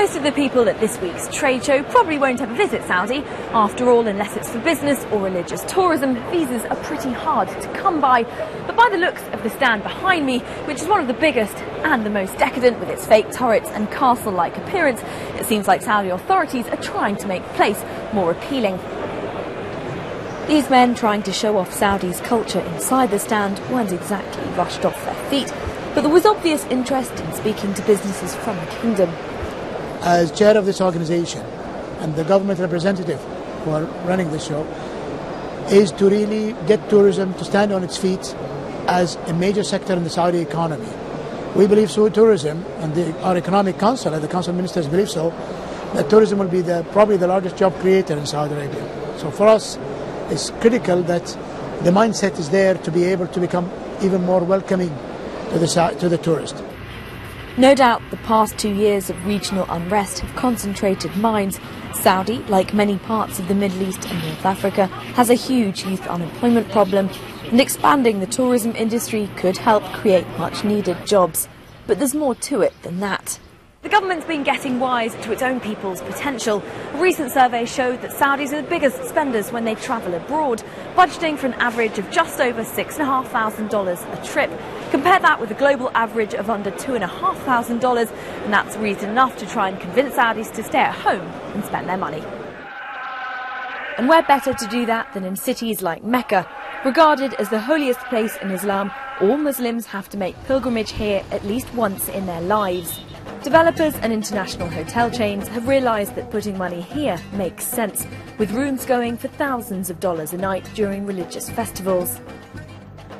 Most of the people at this week's trade show probably won't ever visit Saudi. After all, unless it's for business or religious tourism, visas are pretty hard to come by. But by the looks of the stand behind me, which is one of the biggest and the most decadent with its fake turrets and castle-like appearance, it seems like Saudi authorities are trying to make the place more appealing. These men trying to show off Saudi's culture inside the stand weren't exactly rushed off their feet, but there was obvious interest in speaking to businesses from the kingdom. As chair of this organization and the government representative who are running the show, is to really get tourism to stand on its feet as a major sector in the Saudi economy. We believe so, tourism, and our economic council and the council ministers believe so, that tourism will be probably the largest job creator in Saudi Arabia. So for us, it's critical that the mindset is there to be able to become even more welcoming to the tourist. No doubt the past 2 years of regional unrest have concentrated minds. Saudi, like many parts of the Middle East and North Africa, has a huge youth unemployment problem, and expanding the tourism industry could help create much needed jobs. But there's more to it than that. The government's been getting wise to its own people's potential. A recent survey showed that Saudis are the biggest spenders when they travel abroad, budgeting for an average of just over $6,500 a trip. Compare that with a global average of under $2,500, and that's reason enough to try and convince Saudis to stay at home and spend their money. And where better to do that than in cities like Mecca? Regarded as the holiest place in Islam, all Muslims have to make pilgrimage here at least once in their lives. Developers and international hotel chains have realised that putting money here makes sense, with rooms going for thousands of dollars a night during religious festivals.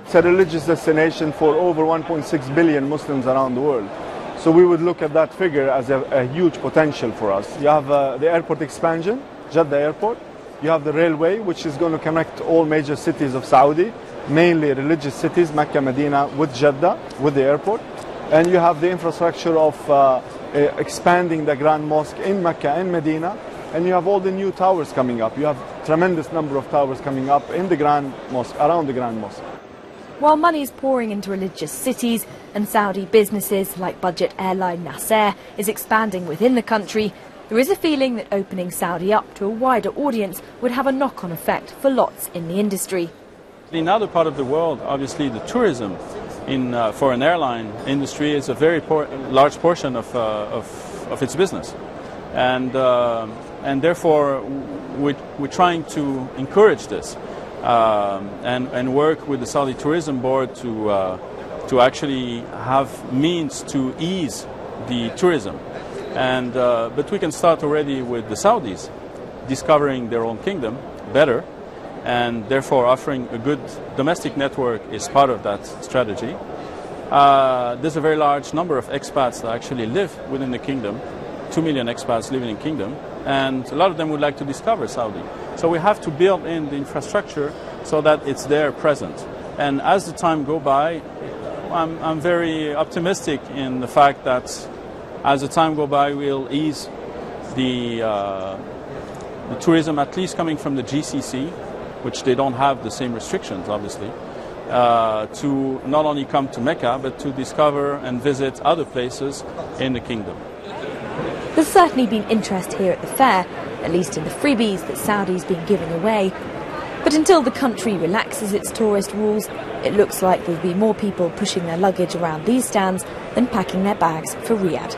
It's a religious destination for over 1.6 billion Muslims around the world. So we would look at that figure as a huge potential for us. You have the airport expansion, Jeddah Airport. You have the railway, which is going to connect all major cities of Saudi, mainly religious cities, Mecca, Medina, with Jeddah, with the airport. And you have the infrastructure of expanding the Grand Mosque in Mecca and Medina. And you have all the new towers coming up. You have a tremendous number of towers coming up in the Grand Mosque, around the Grand Mosque. While money is pouring into religious cities and Saudi businesses like budget airline Nasser is expanding within the country, there is a feeling that opening Saudi up to a wider audience would have a knock-on effect for lots in the industry. In other part of the world, obviously the tourism for an airline industry is a very large portion of its business, and therefore we're trying to encourage this and work with the Saudi Tourism Board to actually have means to ease the tourism. But we can start already with the Saudis discovering their own kingdom better, and therefore offering a good domestic network is part of that strategy. There's a very large number of expats that actually live within the kingdom, 2 million expats living in the kingdom, and a lot of them would like to discover Saudi. So we have to build in the infrastructure so that it's there present. And as the time goes by, I'm very optimistic in the fact that as the time goes by, we'll ease the tourism, at least coming from the GCC, which they don't have the same restrictions, obviously, to not only come to Mecca, but to discover and visit other places in the kingdom. There's certainly been interest here at the fair, at least in the freebies that Saudi's been giving away. But until the country relaxes its tourist rules, it looks like there'll be more people pushing their luggage around these stands than packing their bags for Riyadh.